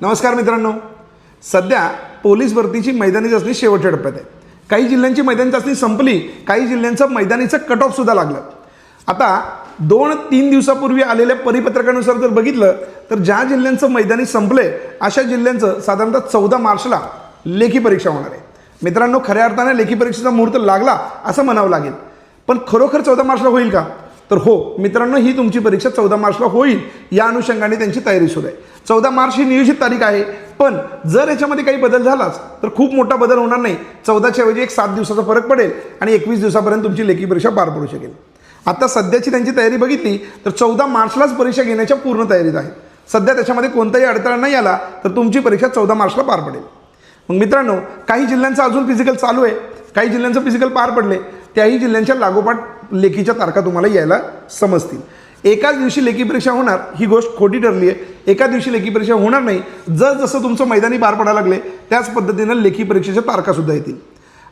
नमस्कार मित्रांनो, सध्या पोलीस भरतीची मैदानी चाचणी शेवटच्या टप्प्यात आहे. काही जिल्ह्यांची मैदानी चाचणी संपली, काही जिल्ह्यांचं मैदानीचं कट ऑफ सुद्धा लागलं. आता 2-3 दिवसापूर्वी आलेल्या परिपत्रकानुसार जर बघितलं तर ज्या जिल्ह्यांचं मैदानी संपले अशा जिल्ह्यांचं साधारणतः 14 मार्चला लेखी परीक्षा होणार आहे. मित्रांनो, खऱ्या अर्थाने लेखी परीक्षेचा मुहूर्त लागला असं म्हणावं लागेल. पण खरोखर 14 मार्चला होईल का? तर हो मित्रांनो, ही तुमची परीक्षा 14 मार्चला होईल. या अनुषंगाने त्यांची तयारी सुरू आहे. 14 मार्च ही नियोजित तारीख आहे. पण जर याच्यामध्ये काही बदल झालाच तर खूप मोठा बदल होणार नाही. 14च्या ऐवजी एक 7 दिवसाचा फरक पडेल आणि 21 दिवसापर्यंत तुमची लेखी परीक्षा पार पडू शकेल. आता सध्याची त्यांची तयारी बघितली तर 14 मार्चलाच परीक्षा घेण्याच्या पूर्ण तयारीत आहे. सध्या त्याच्यामध्ये कोणताही अडथळा नाही आला तर तुमची परीक्षा 14 मार्चला पार पडेल. मग मित्रांनो, काही जिल्ह्यांचं अजून फिजिकल चालू आहे, काही जिल्ह्यांचं फिजिकल पार पडले. त्याही जिल्ह्यांच्या लागोपाठ लेखीच्या तारखा तुम्हाला यायला समजतील. एकाच दिवशी लेखी परीक्षा होणार ही गोष्ट खोटी ठरली आहे. एका दिवशी लेखी परीक्षा होणार नाही. जसं तुमचं मैदानी पार पडायला लागले त्याच पद्धतीनं लेखी परीक्षेच्या तारखासुद्धा येतील.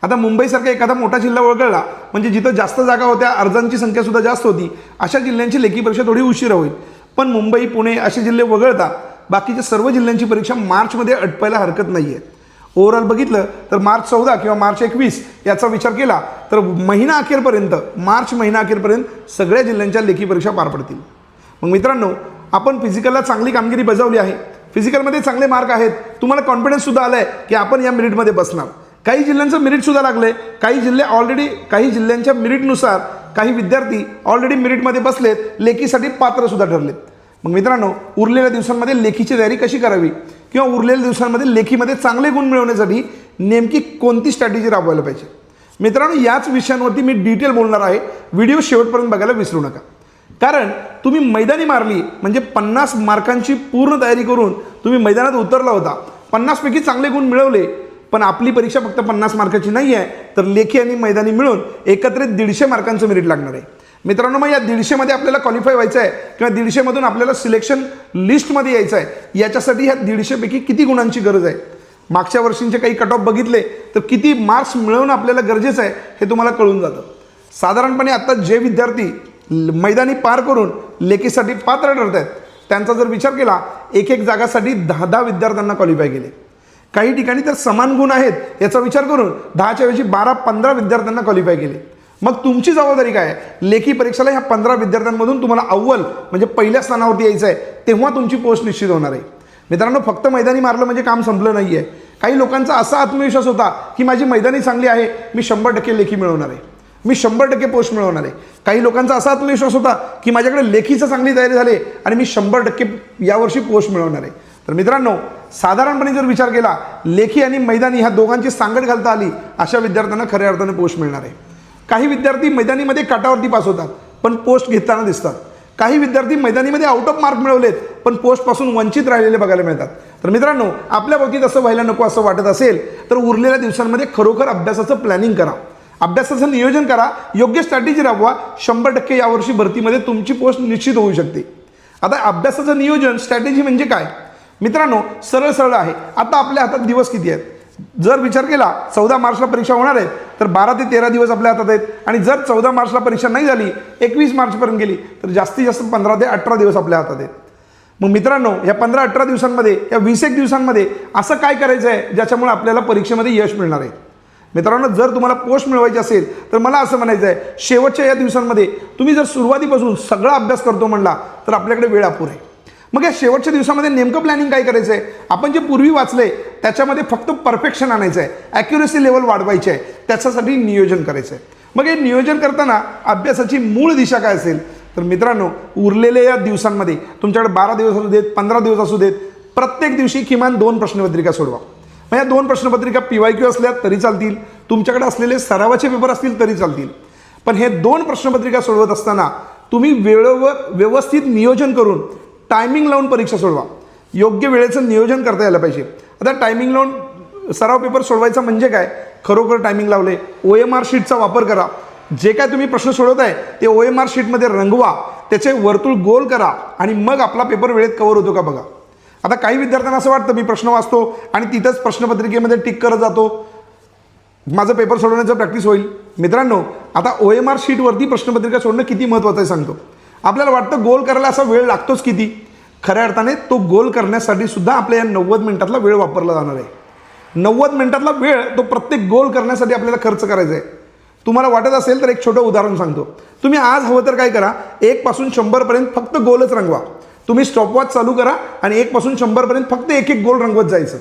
आता मुंबईसारखा एखादा मोठा जिल्हा वगळला म्हणजे जिथं जास्त जागा होत्या, अर्जांची संख्यासुद्धा जास्त होती, अशा जिल्ह्यांची लेखी परीक्षा थोडी उशिरा होईल. पण मुंबई, पुणे असे जिल्हे वगळता बाकीच्या सर्व जिल्ह्यांची परीक्षा मार्चमध्ये अटपायला हरकत नाही आहे. ओव्हरऑल बघितलं तर मार्च 14 किंवा मार्च 21 याचा विचार केला तर महिना अखेरपर्यंत, मार्च महिना अखेरपर्यंत सगळ्या जिल्ह्यांच्या लेखी परीक्षा पार पडतील. मग मित्रांनो, आपण फिजिकलला चांगली कामगिरी बजावली आहे, फिजिकलमध्ये चांगले मार्क आहेत, तुम्हाला कॉन्फिडन्ससुद्धा आला आहे की आपण या मेरिटमध्ये बसणार. काही जिल्ह्यांचं मेरिटसुद्धा लागलं आहे. काही जिल्हे ऑलरेडी, काही जिल्ह्यांच्या मेरिटनुसार काही विद्यार्थी ऑलरेडी मेरिटमध्ये बसलेत, लेखीसाठी पात्रसुद्धा ठरलेत. मग मित्रांनो, उरलेल्या दिवसांमध्ये लेखीची तयारी कशी करावी किंवा उरलेल्या दिवसांमध्ये लेखीमध्ये चांगले गुण मिळवण्यासाठी नेमकी कोणती स्ट्रॅटेजी राबवायला पाहिजे, मित्रांनो याच विषयांवरती मी डिटेल बोलणार आहे. व्हिडिओ शेवटपर्यंत बघायला विसरू नका. कारण तुम्ही मैदानी मारली म्हणजे 50 मार्कांची पूर्ण तयारी करून तुम्ही मैदानात उतरला होता, 50 पैकी चांगले गुण मिळवले, पण आपली परीक्षा फक्त 50 मार्काची नाही आहे, तर लेखी आणि मैदानी मिळून एकत्रित 150 मार्कांचं मेरिट लागणार आहे. मित्रांनो, मग या 150मध्ये आपल्याला क्वालिफाय व्हायचं आहे किंवा 150मधून आपल्याला सिलेक्शन लिस्टमध्ये यायचं आहे. याच्यासाठी ह्या 150 पैकी किती गुणांची गरज आहे? मागच्या वर्षींचे काही कट ऑफ बघितले तर किती मार्क्स मिळवणं आपल्याला गरजेचं आहे हे तुम्हाला कळून जातं. साधारणपणे आता जे विद्यार्थी मैदानी पार करून लेखीसाठी पात्र ठरत आहेत त्यांचा जर विचार केला, एक जागासाठी 10 विद्यार्थ्यांना क्वालिफाय केले. काही ठिकाणी तर समान गुण आहेत याचा विचार करून 10च्या ऐवजी 12-15 विद्यार्थ्यांना क्वालिफाय केले. मग तुमची जबाबदारी काय आहे? लेखी परीक्षेला ह्या 15 विद्यार्थ्यांमधून तुम्हाला अव्वल म्हणजे पहिल्या स्थानावरती यायचं आहे, तेव्हा तुमची पोस्ट निश्चित होणार आहे. मित्रांनो, फक्त मैदानी मारलं म्हणजे काम संपलं नाही आहे. काही लोकांचा असा आत्मविश्वास होता की माझी मैदानी चांगली आहे, मी 100% लेखी मिळवणार आहे, मी 100% पोस्ट मिळवणार आहे. काही लोकांचा असा आत्मविश्वास होता की माझ्याकडे लेखीचं चांगली तयारी झाली आणि मी 100% यावर्षी पोस्ट मिळवणार आहे. तर मित्रांनो, साधारणपणे जर विचार केला, लेखी आणि मैदानी ह्या दोघांची सांगड घालता आली अशा विद्यार्थ्यांना खऱ्या अर्थाने पोस्ट मिळणार आहे. काही विद्यार्थी मैदानीमध्ये काटावरती पास होतात पण पोस्ट घेताना दिसतात. काही विद्यार्थी मैदानीमध्ये आउट ऑफ मार्क मिळवलेत पण पोस्टपासून वंचित राहिलेले बघायला मिळतात. तर मित्रांनो, आपल्या बाबतीत असं व्हायला नको असं वाटत असेल तर उरलेल्या दिवसांमध्ये खरोखर अभ्यासाचं प्लॅनिंग करा, अभ्यासाचं नियोजन करा, योग्य स्ट्रॅटेजी राबवा. 100% यावर्षी भरतीमध्ये तुमची पोस्ट निश्चित होऊ शकते. आता अभ्यासाचं नियोजन, स्ट्रॅटेजी म्हणजे काय? मित्रांनो, सरळ आहे. आता आपल्या हातात दिवस किती आहेत? जर विचार केला 14 मार्चला परीक्षा होणार आहेत तर 12 ते 13 दिवस आपल्या हातात आहेत. आणि जर 14 मार्चला परीक्षा नाही झाली, 21 मार्चपर्यंत गेली तर जास्तीत जास्त 15 ते 18 दिवस आपल्या हातात आहेत. मग मित्रांनो, या 15-18 दिवसांमध्ये, या 20 दिवसांमध्ये असं काय करायचं आहे ज्याच्यामुळे आपल्याला परीक्षेमध्ये यश मिळणार आहे? मित्रांनो, जर तुम्हाला पोस्ट मिळवायची असेल तर मला असं म्हणायचं आहे, शेवटच्या या दिवसांमध्ये तुम्ही जर सुरुवातीपासून सगळा अभ्यास करतो म्हणला तर आपल्याकडे वेळ अपुरी आहे. मग या शेवटच्या दिवसामध्ये नेमकं प्लॅनिंग काय करायचं आहे? आपण जे पूर्वी वाचले त्याच्यामध्ये फक्त परफेक्शन आणायचं आहे, ॲक्युरेसी लेवल वाढवायची आहे, त्याच्यासाठी नियोजन करायचं आहे. मग हे नियोजन करताना अभ्यासाची मूळ दिशा काय असेल? तर मित्रांनो, उरलेल्या या दिवसांमध्ये तुमच्याकडे 12 दिवस असू देत, 15 दिवस असू देत, प्रत्येक दिवशी किमान 2 प्रश्नपत्रिका सोडवा. मग या 2 प्रश्नपत्रिका PYQ असल्या तरी चालतील, तुमच्याकडे असलेले सरावाचे पेपर असतील तरी चालतील. पण हे 2 प्रश्नपत्रिका सोडवत असताना तुम्ही वेळेवर व्यवस्थित नियोजन करून टायमिंग लावून परीक्षा सोडवा. योग्य वेळेचं नियोजन करता यायला पाहिजे. आता टायमिंग लावून सराव पेपर सोडवायचा म्हणजे काय? खरोखर टायमिंग लावले, OMR शीटचा वापर करा. जे काय तुम्ही प्रश्न सोडवत आहे ते OMR शीटमध्ये रंगवा, त्याचे वर्तुळ गोल करा आणि मग आपला पेपर वेळेत कव्हर होतो का बघा. आता काही विद्यार्थ्यांना असं वाटतं मी प्रश्न वाचतो आणि तिथंच प्रश्नपत्रिकेमध्ये टिक करत जातो, माझं पेपर सोडवण्याचं प्रॅक्टिस होईल. मित्रांनो, आता OMR शीटवरती प्रश्नपत्रिका सोडणं किती महत्त्वाचं आहे सांगतो. आपल्याला वाटतं गोल करायला असा वेळ लागतोच किती, खऱ्या अर्थाने तो गोल करण्यासाठी सुद्धा आपल्या या 90 मिनिटातला वेळ वापरला जाणार आहे. 90 मिनिटातला वेळ तो प्रत्येक गोल करण्यासाठी आपल्याला खर्च करायचा आहे. तुम्हाला वाटत असेल तर एक छोटं उदाहरण सांगतो. तुम्ही आज हवं तर काय करा, 1 पासून 100 पर्यंत फक्त गोलच रंगवा. तुम्ही स्टॉपवॉच चालू करा आणि 1 पासून 100 पर्यंत फक्त एक एक गोल रंगवत जायचं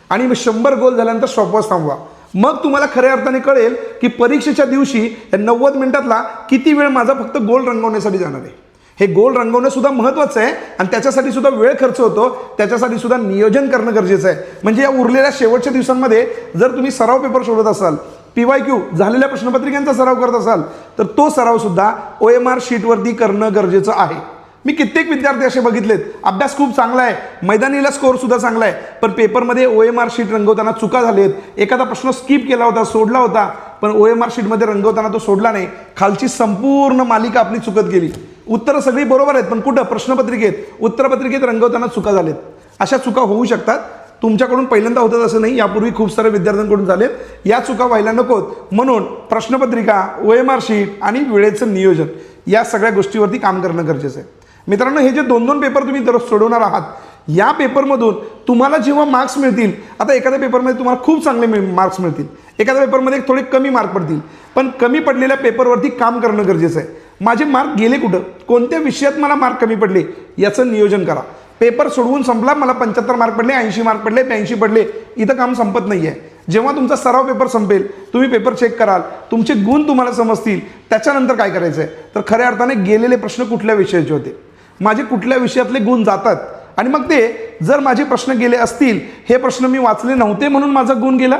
आणि 100 गोल झाल्यानंतर स्टॉपवॉच थांबवा. मग तुम्हाला खऱ्या अर्थाने कळेल की परीक्षेच्या दिवशी या 90 मिनिटातला किती वेळ माझा फक्त गोल रंगवण्यासाठी जाणार आहे. हे गोल रंगवणं सुद्धा महत्त्वाचं आहे आणि त्याच्यासाठी सुद्धा वेळ खर्च होतो, त्याच्यासाठी सुद्धा नियोजन करणं गरजेचं आहे. म्हणजे या उरलेल्या शेवटच्या दिवसांमध्ये जर तुम्ही सराव पेपर सोडत असाल, PYQ झालेल्या प्रश्नपत्रिकांचा सराव करत असाल, तर तो सराव सुद्धा OMR शीटवरती करणं गरजेचं आहे. मी कित्येक विद्यार्थी असे बघितलेत, अभ्यास खूप चांगला आहे, मैदानीला स्कोअर सुद्धा चांगला आहे, पण पेपरमध्ये OMR शीट रंगवताना चुका झालेत. एखादा प्रश्न स्किप केला होता, सोडला होता, पण OMR शीटमध्ये रंगवताना तो सोडला नाही. खालची संपूर्ण मालिका आपली चुकत गेली. उत्तरं सगळी बरोबर आहेत, पण कुठं प्रश्नपत्रिकेत, उत्तरपत्रिकेत रंगवताना चुका झालेत. अशा चुका होऊ शकतात. तुमच्याकडून पहिल्यांदा होतात असं नाही, यापूर्वी खूप साऱ्या विद्यार्थ्यांकडून झालेत. या चुका व्हायला नकोत म्हणून प्रश्नपत्रिका, OMR शीट आणि वेळेचं नियोजन या सगळ्या गोष्टीवरती काम करणं गरजेचं आहे. मित्रांनो, हे जे 2-2 पेपर तुम्ही दररोज सोडवणार आहात, या पेपरमधून तुम्हाला जेव्हा मार्क्स मिळतील, आता एखाद्या पेपरमध्ये तुम्हाला खूप चांगले मार्क्स मिळतील, एखाद्या पेपरमध्ये थोडे कमी मार्क पडतील, पण कमी पडलेल्या पेपरवरती काम करणं गरजेचं आहे. माझे मार्क गेले कुठं, कोणत्या विषयात मला मार्क कमी पडले याचं नियोजन करा. पेपर सोडवून संपला, मला 75 मार्क पडले, 80 मार्क पडले, 83 पडले, इथं काम संपत नाही आहे. जेव्हा तुमचा सराव पेपर संपेल, तुम्ही पेपर चेक कराल, तुमचे गुण तुम्हाला समजतील, त्याच्यानंतर काय करायचं आहे, तर खऱ्या अर्थाने गेलेले प्रश्न कुठल्या विषयाचे होते, माझे कुठल्या विषयातले गुण जातात, आणि मग ते जर माझे प्रश्न गेले असतील, हे प्रश्न मी वाचले नव्हते म्हणून माझा गुण गेला,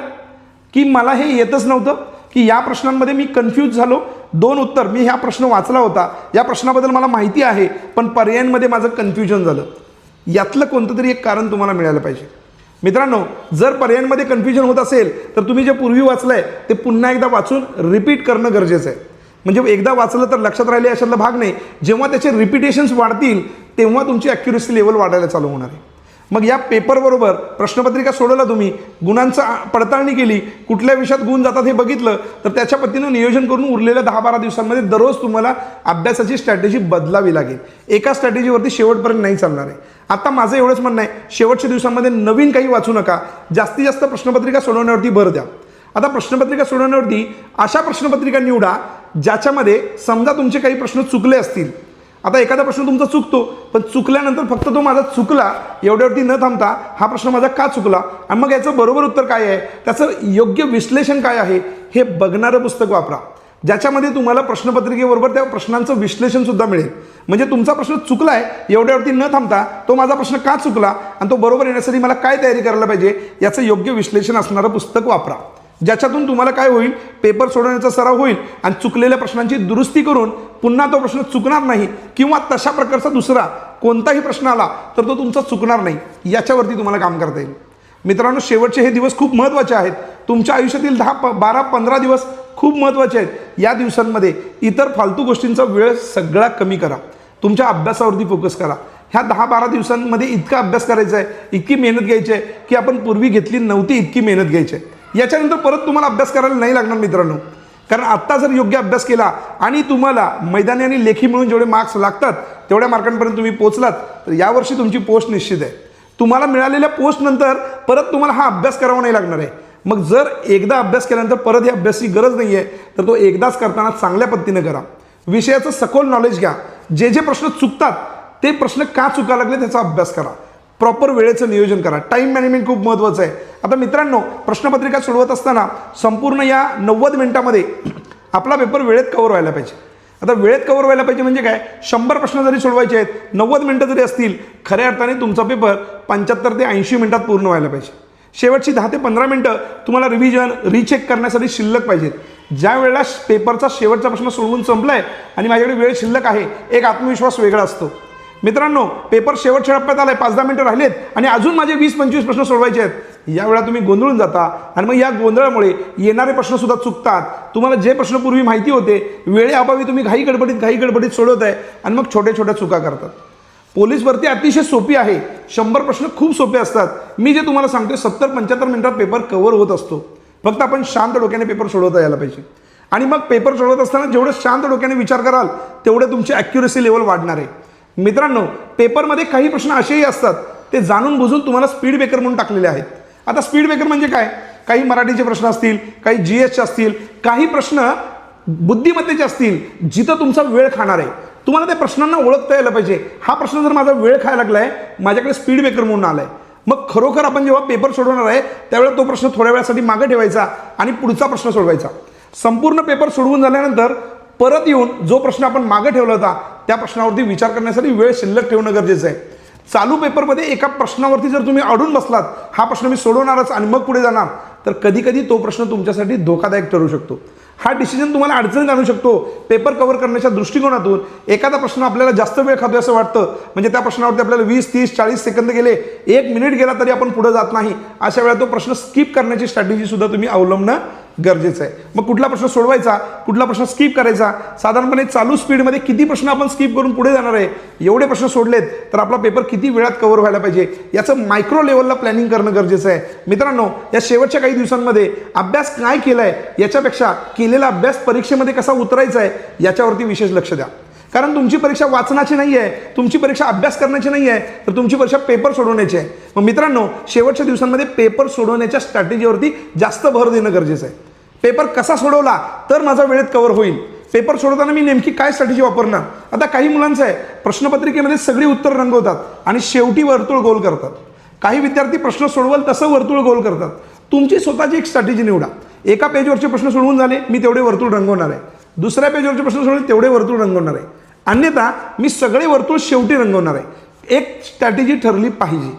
की मला हे येतच नव्हतं, की या प्रश्नांमध्ये मी कन्फ्यूज झालो, 2 उत्तर, मी ह्या प्रश्न वाचला होता, या प्रश्नाबद्दल मला माहिती आहे, पण पर्यायांमध्ये माझं कन्फ्युजन झालं. यातलं कोणतं तरी एक कारण तुम्हाला मिळालं पाहिजे. मित्रांनो, जर पर्यायांमध्ये कन्फ्युजन होत असेल तर तुम्ही जे पूर्वी वाचलंय ते पुन्हा एकदा वाचून रिपीट करणं गरजेचं आहे. म्हणजे एकदा वाचलं तर लक्षात राहिले अशातला भाग नाही. जेव्हा त्याचे रिपिटेशन्स वाढतील तेव्हा तुमची ॲक्युरेसी लेवल वाढायला चालू होणार आहे. मग या पेपरबरोबर प्रश्नपत्रिका सोडवला, तुम्ही गुणांचा पडताळणी केली, कुठल्या विषयात गुण जातात हे बघितलं, तर त्याच्या पद्धतीनं नियोजन करून उरलेल्या 10-12 दिवसांमध्ये दररोज तुम्हाला अभ्यासाची स्ट्रॅटेजी बदलावी लागेल. एका स्ट्रॅटेजीवरती शेवटपर्यंत नाही चालणार आहे. आता माझं एवढंच म्हणणं आहे, शेवटच्या दिवसांमध्ये नवीन काही वाचू नका, जास्तीत जास्त प्रश्नपत्रिका सोडवण्यावरती भर द्या. आता प्रश्नपत्रिका सोडवण्यावरती अशा प्रश्नपत्रिका निवडा ज्याच्यामध्ये समजा तुमचे काही प्रश्न चुकले असतील. आता एखादा प्रश्न तुमचा चुकतो, पण चुकल्यानंतर फक्त तो माझा चुकला एवढ्यावरती न थांबता हा प्रश्न माझा का चुकला आणि मग याचं बरोबर उत्तर काय आहे, त्याचं योग्य विश्लेषण काय आहे, हे बघणारं पुस्तक वापरा, ज्याच्यामध्ये तुम्हाला प्रश्नपत्रिकेबरोबर त्या प्रश्नांचं विश्लेषण सुद्धा मिळेल. म्हणजे तुमचा प्रश्न चुकला आहे एवढ्यावरती न थांबता तो माझा प्रश्न का चुकला आणि तो बरोबर येण्यासाठी मला काय तयारी करायला पाहिजे याचं योग्य विश्लेषण असणारं पुस्तक वापरा. ज्याच्यातून तुम्हाला काय होईल, पेपर सोडवण्याचा सराव होईल आणि चुकलेल्या प्रश्नांची दुरुस्ती करून पुन्हा तो प्रश्न चुकणार नाही, किंवा तशा प्रकारचा दुसरा कोणताही प्रश्न आला तर तो तुमचा चुकणार नाही, याच्यावरती तुम्हाला काम करता येईल. मित्रांनो, शेवटचे हे दिवस खूप महत्त्वाचे आहेत. तुमच्या आयुष्यातील 10, 12, 15 दिवस खूप महत्त्वाचे आहेत. या दिवसांमध्ये इतर फालतू गोष्टींचा वेळ सगळा कमी करा, तुमच्या अभ्यासावरती फोकस करा. ह्या 10-12 दिवसांमध्ये इतका अभ्यास करायचा आहे, इतकी मेहनत घ्यायची आहे की आपण पूर्वी घेतली नव्हती इतकी मेहनत घ्यायची आहे. याच्यानंतर परत तुम्हाला अभ्यास करायला नाही लागणार मित्रांनो, कारण आत्ता जर योग्य अभ्यास केला आणि तुम्हाला मैदानी आणि लेखी मिळून जेवढे मार्क्स लागतात तेवढ्या मार्कांपर्यंत तुम्ही पोहोचलात तर यावर्षी तुमची पोस्ट निश्चित आहे. तुम्हाला मिळालेल्या पोस्टनंतर परत तुम्हाला हा अभ्यास करावा नाही लागणार आहे. मग जर एकदा अभ्यास केल्यानंतर परत ही अभ्यासाची गरज नाही आहे तर तो एकदाच करताना चांगल्या पद्धतीनं करा. विषयाचं सखोल नॉलेज घ्या, जे जे प्रश्न चुकतात ते प्रश्न का चुका लागले त्याचा अभ्यास करा, प्रॉपर वेळेचं नियोजन करा. टाईम मॅनेजमेंट खूप महत्त्वाचं आहे. आता मित्रांनो, प्रश्नपत्रिका सोडवत असताना संपूर्ण या 90 मिनिटामध्ये आपला पेपर वेळेत कव्हर व्हायला पाहिजे. आता वेळेत कव्हर व्हायला पाहिजे म्हणजे काय, 100 प्रश्न जरी सोडवायचे आहेत, 90 मिनिटं जरी असतील, खऱ्या अर्थाने तुमचा पेपर 75 ते 80 मिनिटात पूर्ण व्हायला पाहिजे. शेवटची 10 ते 15 मिनिटं तुम्हाला रिव्हिजन, रिचेक करण्यासाठी शिल्लक पाहिजेत. ज्या वेळेला पेपरचा शेवटचा प्रश्न सोडवून संपलाय आणि माझ्याकडे वेळ शिल्लक आहे, एक आत्मविश्वास वेगळा असतो. मित्रांनो, पेपर शेवटच्या टप्प्यात आलाय, 5-10 मिनिटं राहिलेत आणि अजून माझे 20-25 प्रश्न सोडवायचे आहेत. यावेळा तुम्ही गोंधळून जाता आणि मग या गोंधळामुळे येणारे प्रश्न सुद्धा चुकतात. तुम्हाला जे प्रश्न पूर्वी माहिती होते, वेळेअभावी तुम्ही घाई गडबडीत सोडवताय आणि मग छोट्या छोट्या चुका करतात. पोलीस भरती अतिशय सोपी आहे, 100 प्रश्न खूप सोपे असतात. मी जे तुम्हाला सांगतोय 70-75 मिनिटात पेपर कव्हर होत असतो. फक्त आपण शांत डोक्याने पेपर सोडवता यायला पाहिजे. आणि मग पेपर सोडवत असताना जेवढं शांत डोक्याने विचार कराल तेवढे तुमची ॲक्युरेसी लेवल वाढणार आहे. मित्रांनो, पेपरमध्ये काही प्रश्न असेही असतात ते जाणून बुजून तुम्हाला स्पीड ब्रेकर म्हणून टाकलेले आहेत. आता स्पीड ब्रेकर म्हणजे काय? काही मराठीचे प्रश्न असतील, काही GSचे असतील, काही प्रश्न बुद्धिमत्तेचे असतील जिथं तुमचा वेळ खाणार आहे. तुम्हाला त्या प्रश्नांना ओळखता यायला पाहिजे. हा प्रश्न जर माझा वेळ खायला लागलाय, माझ्याकडे स्पीड ब्रेकर म्हणून आलाय, मग खरोखर आपण जेव्हा पेपर सोडवणार आहे त्यावेळेला तो प्रश्न थोड्या वेळासाठी मागे ठेवायचा आणि पुढचा प्रश्न सोडवायचा. संपूर्ण पेपर सोडवून झाल्यानंतर परत येऊन जो प्रश्न आपण मागे ठेवला होता त्या प्रश्नावरती विचार करण्यासाठी वेळ शिल्लक ठेवणं गरजेचं आहे. चालू पेपरमध्ये एका प्रश्नावरती जर तुम्ही अडून बसलात, हा प्रश्न मी सोडवणारच आणि मग पुढे जाणार, तर कधी कधी तो प्रश्न तुमच्यासाठी धोकादायक ठरू शकतो. हा डिसिजन तुम्हाला अडचणीत आणू शकतो. पेपर कव्हर करण्याच्या दृष्टिकोनातून एखादा प्रश्न आपल्याला जास्त वेळ खातोय असं वाटतं, म्हणजे त्या प्रश्नावरती आपल्याला 20, 30, 40 सेकंद गेले, 1 मिनिट गेला तरी आपण पुढे जात नाही. अशा वेळेला तो प्रश्न स्किप करण्याची स्ट्रॅटेजी सुद्धा तुम्ही अवलंबणं गरजेचं आहे. मग कुठला प्रश्न सोडवायचा, कुठला प्रश्न स्किप करायचा, साधारणपणे चालू स्पीडमध्ये किती प्रश्न आपण स्किप करून पुढे जाणार आहे, एवढे प्रश्न सोडलेत तर आपला पेपर किती वेळात कव्हर व्हायला पाहिजे याचं मायक्रो लेवलला प्लॅनिंग करणं गरजेचं आहे. मित्रांनो, या शेवटच्या काही दिवसांमध्ये अभ्यास काय केलाय याच्यापेक्षा केलेला अभ्यास परीक्षेमध्ये कसा उतरायचा आहे याच्यावरती विशेष लक्ष द्या. कारण तुमची परीक्षा वाचनाची नाही आहे, तुमची परीक्षा अभ्यास करण्याची नाही आहे, तर तुमची परीक्षा पेपर सोडवण्याची आहे. मग मित्रांनो, शेवटच्या दिवसांमध्ये पेपर सोडवण्याच्या स्ट्रॅटेजीवरती जास्त भर देणं गरजेचं आहे. पेपर कसा सोडवला तर माझा वेळेत कव्हर होईल, पेपर सोडवताना मी नेमकी काय स्ट्रॅटेजी वापरणार. आता काही मुलांचं आहे, प्रश्नपत्रिकेमध्ये सगळी उत्तर रंगवतात आणि शेवटी वर्तुळ गोल करतात. काही विद्यार्थी प्रश्न सोडवल तसं वर्तुळ गोल करतात. तुमची स्वतःची एक स्ट्रॅटेजी निवडा. एका पेजवरचे प्रश्न सोडवून झाले, मी तेवढे वर्तुळ रंगवणार आहे. दुसऱ्या पेजवरचे प्रश्न सोडवले, तेवढे वर्तुळ रंगवणार आहे. अन्यथा मी सगळे वर्तुळ शेवटी रंगवणार आहे. एक स्ट्रॅटेजी ठरली पाहिजे.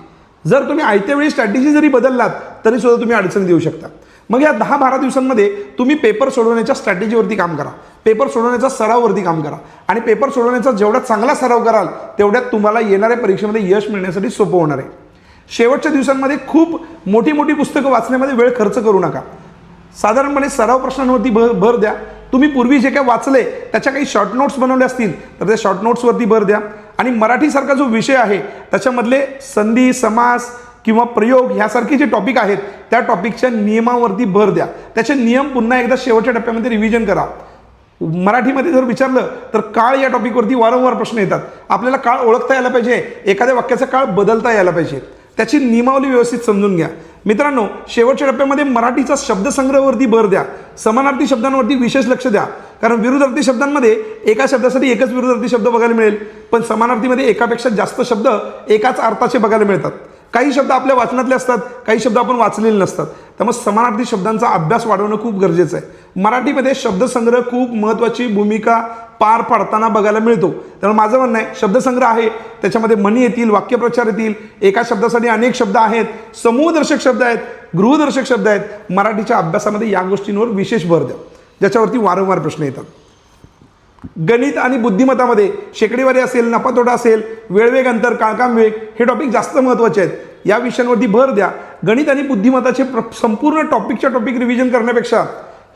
जर तुम्ही आयत्या वेळी स्ट्रॅटेजी जरी बदललात तरी सुद्धा तुम्ही अडचण देऊ शकता. मग या 10-12 दिवसांमध्ये तुम्ही पेपर सोडवण्याच्या स्ट्रॅटेजीवरती काम करा, पेपर सोडवण्याचा सराववरती काम करा आणि पेपर सोडवण्याचा जेवढा चांगला सराव कराल तेवढ्यात तुम्हाला येणाऱ्या परीक्षेमध्ये यश मिळण्यासाठी सोपं होणार आहे. शेवटच्या दिवसांमध्ये खूप मोठी मोठी पुस्तकं वाचण्यामध्ये वेळ खर्च करू नका. साधारणपणे सराव प्रश्नांवरती भर द्या. तुम्ही पूर्वी जे काय वाचले त्याच्या काही शॉर्ट नोट्स बनवले असतील तर त्या शॉर्ट नोट्सवरती भर द्या. आणि मराठीसारखा जो विषय आहे त्याच्यामधले संधी, समास किंवा प्रयोग ह्यासारखे जे टॉपिक आहेत त्या टॉपिकच्या नियमावरती भर द्या. त्याचे नियम पुन्हा एकदा शेवटच्या टप्प्यामध्ये रिव्हिजन करा. मराठीमध्ये जर विचारलं तर काळ या टॉपिकवरती वारंवार प्रश्न येतात. आपल्याला काळ ओळखता यायला पाहिजे, एखाद्या वाक्याचा काळ बदलता यायला पाहिजे, त्याची नियमावली व्यवस्थित समजून घ्या. मित्रांनो, शेवटच्या टप्प्यामध्ये मराठीचा शब्दसंग्रहावरती भर द्या. समानार्थी शब्दांवरती विशेष लक्ष द्या. कारण विरुद्धार्थी शब्दांमध्ये एका शब्दासाठी एकच विरुद्धार्थी शब्द बघायला मिळेल, पण समानार्थीमध्ये एकापेक्षा जास्त शब्द एकाच अर्थाचे बघायला मिळतात. काही शब्द आपल्या वाचनातले असतात, काही शब्द आपण वाचलेले नसतात. त्यामुळे समानार्थी शब्दांचा अभ्यास वाढवणं खूप गरजेचं आहे. मराठीमध्ये शब्दसंग्रह खूप महत्त्वाची भूमिका पार पाडताना बघायला मिळतो. त्यामुळे माझं म्हणणं आहे, शब्दसंग्रह आहे, त्याच्यामध्ये म्हणी येतील, वाक्यप्रचार येतील, एका शब्दासाठी अनेक शब्द आहेत, समूहदर्शक शब्द आहेत, गृहदर्शक शब्द आहेत. मराठीच्या अभ्यासामध्ये या गोष्टींवर विशेष भर द्या ज्याच्यावरती वारंवार प्रश्न येतात. गणित आणि बुद्धिमत्तामध्ये शेकडेवारी असेल, नफातोटा असेल, वेळवेग अंतर, काळकाम वेग हे टॉपिक जास्त महत्त्वाचे आहेत. या विषयांवरती भर द्या. गणित आणि बुद्धिमत्ताचे संपूर्ण टॉपिकच्या टॉपिक रिव्हिजन करण्यापेक्षा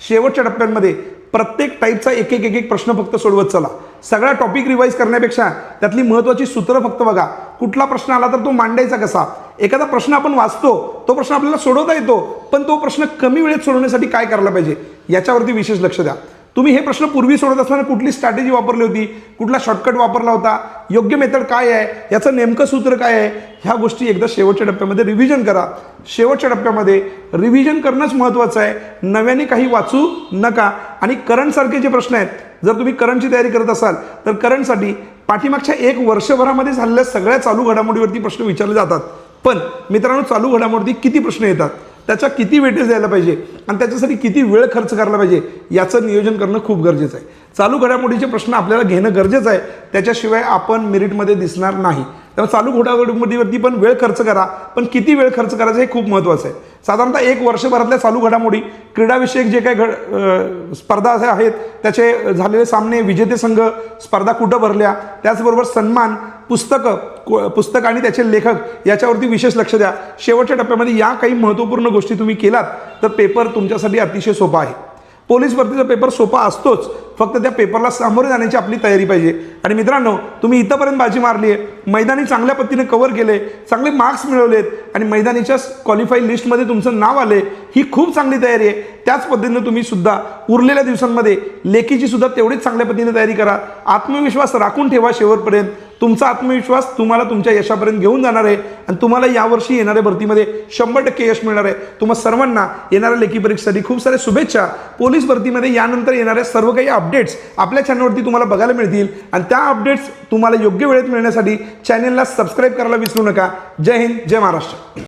शेवटच्या टप्प्यांमध्ये प्रत्येक टाईपचा एक एक प्रश्न फक्त सोडवत चला. सगळा टॉपिक रिवाईज करण्यापेक्षा त्यातली महत्त्वाची सूत्र फक्त बघा. कुठला प्रश्न आला तर तो मांडायचा कसा. एखादा प्रश्न आपण वाचतो, तो प्रश्न आपल्याला सोडवता येतो, पण तो प्रश्न कमी वेळेत सोडवण्यासाठी काय करायला पाहिजे याच्यावरती विशेष लक्ष द्या. तुम्ही हे प्रश्न पूर्वी सोडत असताना कुठली स्ट्रॅटेजी वापरली होती, कुठला शॉर्टकट वापरला होता, योग्य मेथड काय आहे, याचं नेमकं सूत्र काय आहे, ह्या गोष्टी एकदा शेवटच्या टप्प्यामध्ये रिव्हिजन करा. शेवटच्या टप्प्यामध्ये रिव्हिजन करणंच महत्त्वाचं आहे. नव्याने काही वाचू नका. आणि करंटसारखे जे प्रश्न आहेत, जर तुम्ही करंटची तयारी करत असाल तर करंटसाठी पाठीमागच्या 1 वर्षभरामध्ये झालेल्या सगळ्या चालू घडामोडीवरती प्रश्न विचारले जातात. पण मित्रांनो, चालू घडामोडीवरती किती प्रश्न येतात, त्याचा किती वेटेज द्यायला पाहिजे आणि त्याच्यासाठी किती वेळ खर्च करायला पाहिजे याचं नियोजन करणं खूप गरजेचं आहे. चालू घडामोडीचे प्रश्न आपल्याला घेणं गरजेचं आहे, त्याच्याशिवाय आपण मेरिटमध्ये दिसणार नाही. त्यामुळे चालू घडामोडीवरती पण वेळ खर्च करा, पण किती वेळ खर्च करायचा हे खूप महत्त्वाचं आहे. साधारणतः 1 वर्षभरातल्या चालू घडामोडी, क्रीडाविषयक जे काही स्पर्धा आहेत त्याचे झालेले सामने, विजेते संघ, स्पर्धा कुठं भरल्या, त्याचबरोबर सन्मान, पुस्तक आणि त्याचे लेखक याच्यावरती विशेष लक्ष द्या. शेवटच्या टप्प्यामध्ये या काही महत्त्वपूर्ण गोष्टी तुम्ही केलात तर पेपर तुमच्यासाठी अतिशय सोपा आहे. पोलीस भरतीचा पेपर सोपा असतोच, फक्त त्या पेपरला सामोरे जाण्याची आपली तयारी पाहिजे. आणि मित्रांनो, तुम्ही इथंपर्यंत बाजी मारली आहे, मैदानी चांगल्या पद्धतीने कव्हर केले, चांगले मार्क्स मिळवलेत आणि मैदानीच्या क्वालिफाईड लिस्टमध्ये तुमचं नाव आले, ही खूप चांगली तयारी आहे. त्याच पद्धतीने तुम्ही सुद्धा उरलेल्या दिवसांमध्ये लेखीची सुद्धा तेवढीच चांगल्या पद्धतीने तयारी करा. आत्मविश्वास राखून ठेवा शेवटपर्यंत. तुमचा आत्मविश्वास तुम्हाला तुमच्या यशापर्यंत घेऊन जाणार आहे आणि तुम्हाला यावर्षी येणाऱ्या भरतीमध्ये 100% यश मिळणार आहे. तुम्हा सर्वांना येणाऱ्या लेखी परीक्षेसाठी खूप साऱ्या शुभेच्छा. पोलीस भरतीमध्ये यानंतर येणाऱ्या सर्व काही अपडेट्स आपल्या चॅनलवरती तुम्हाला बघायला मिळतील आणि त्या अपडेट्स तुम्हाला योग्य वेळेत मिळण्यासाठी चॅनलला सबस्क्राईब करायला विसरू नका. जय हिंद, जय महाराष्ट्र.